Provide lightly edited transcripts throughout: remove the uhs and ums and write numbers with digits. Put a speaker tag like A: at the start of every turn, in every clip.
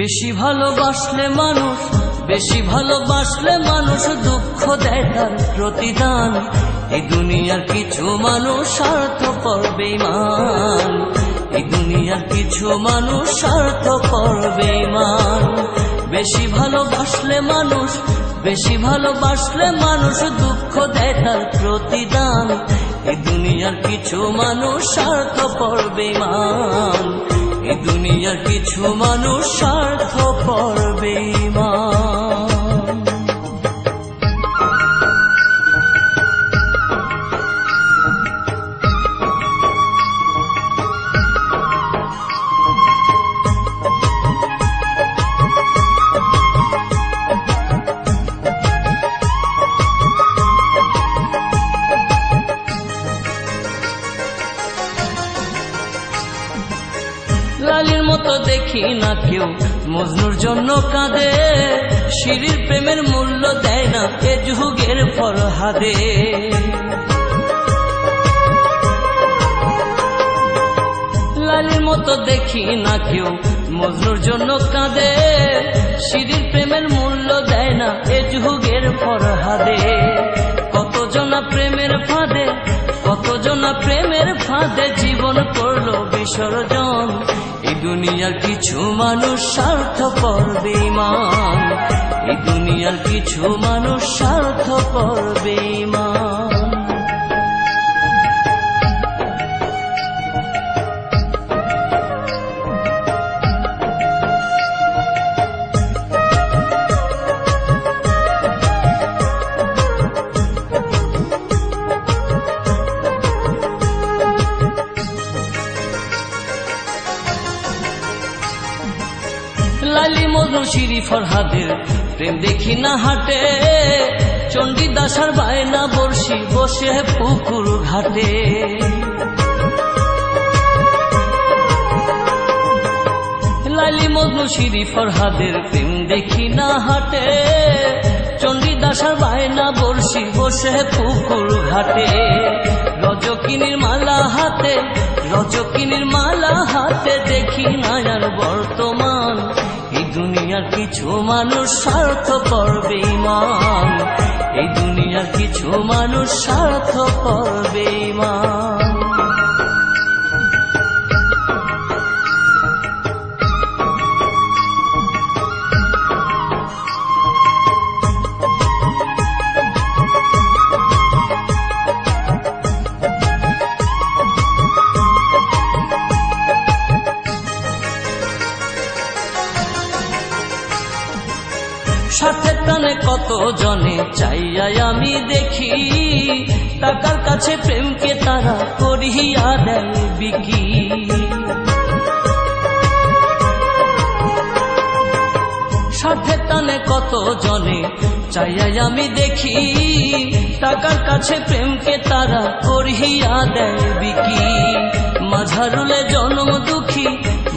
A: বেশি ভালোবাসলে মানুষ, বেশি ভালোবাসলে মানুষ দুঃখ দেয় তার প্রতিদান। এই দুনিয়ার কিছু মানুষ স্বার্থপর বেঈমান, এই দুনিয়ার কিছু মানুষ স্বার্থপর বেঈমান। বেশি ভালোবাসলে মানুষ, বেশি ভালোবাসলে মানুষ দুঃখ দেয় তার প্রতিদান। এই দুনিয়ার কিছু মানুষ স্বার্থপর বেঈমান, এই দুনিয়ার কিছু মানুষ স্বার্থপর বেঈমান। লালির মতো দেখি না কেউ মজনুর জন্য কাঁদে, শিরির প্রেমের মূল্য দেয় না এ যুগের ফরহাদে। লালির মতো দেখি না কেউ মজনুর জন্য কাঁদে, শিরির প্রেমের মূল্য দেয় না এ যুগের ফরহাদে। কতজনা প্রেমের ফাঁদে, কতজনা প্রেমের ফাঁদে জীবন করলো বিসর্জন। এই দুনিয়ার কিছু মানুষ স্বার্থপর বেঈমান, এই দুনিয়ার কিছু মানুষ স্বার্থপর বেঈমান। লালি মজনু শিরি ফরহাদের প্রেম দেখি না হাটে, চণ্ডীদাস আর বায়না বর্ষি বসে পুকুর ঘাটে। লালি মজনু শিরি ফরহাদের প্রেম দেখি না হাটে, চণ্ডীদাস আর বায়না বর্ষি বসে পুকুর ঘাটে। রজকিনীর মালা হাতে, রজকিনীর মালা হাতে দেখি না আর বর্তমান। এই দুনিয়ার কিছু মানুষ স্বার্থপর বেঈমান, এই দুনিয়ার কিছু মানুষ স্বার্থপর বেঈমান। স্বার্থের টানে কত জনে চাইয়াই আমি দেখি, টাকার কাছে প্রেমকে তারা করিয়া দেয় বিকি। স্বার্থের টানে কত জনে চাইয়াই আমি দেখি, টাকার কাছে প্রেমকে তারা করিয়া দেয় বিকি। মাঝারুলে জনম দুঃখী,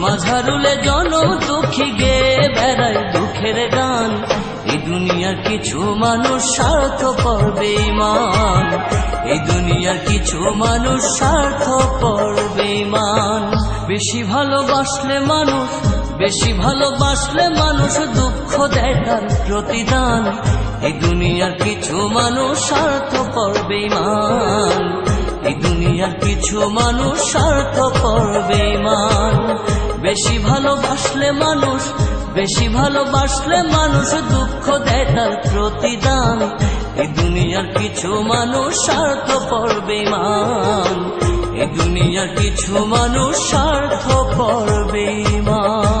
A: মাঝারুলে জনম দুঃখী গে বেড়ায় দুঃখের গান। এই দুনিয়ার কিছু মানুষ স্বার্থপর বেঈমান, এই দুনিয়ার কিছু মানুষ স্বার্থপর বেঈমান। বেশি ভালোবাসলে মানুষ, বেশি ভালোবাসলে মানুষ দুঃখ দেয় তার প্রতিদান। এই দুনিয়ার কিছু মানুষ স্বার্থপর বেঈমান, এই দুনিয়ার কিছু মানুষ স্বার্থপর বেঈমান। বেশি ভালোবাসলে মানুষ, বেশি ভালোবাসলে মানুষ দুঃখ দেয় তার প্রতিদান। এই দুনিয়ার কিছু মানুষ স্বার্থপর বেঈমান, এই দুনিয়ার কিছু মানুষ স্বার্থপর বেঈমান।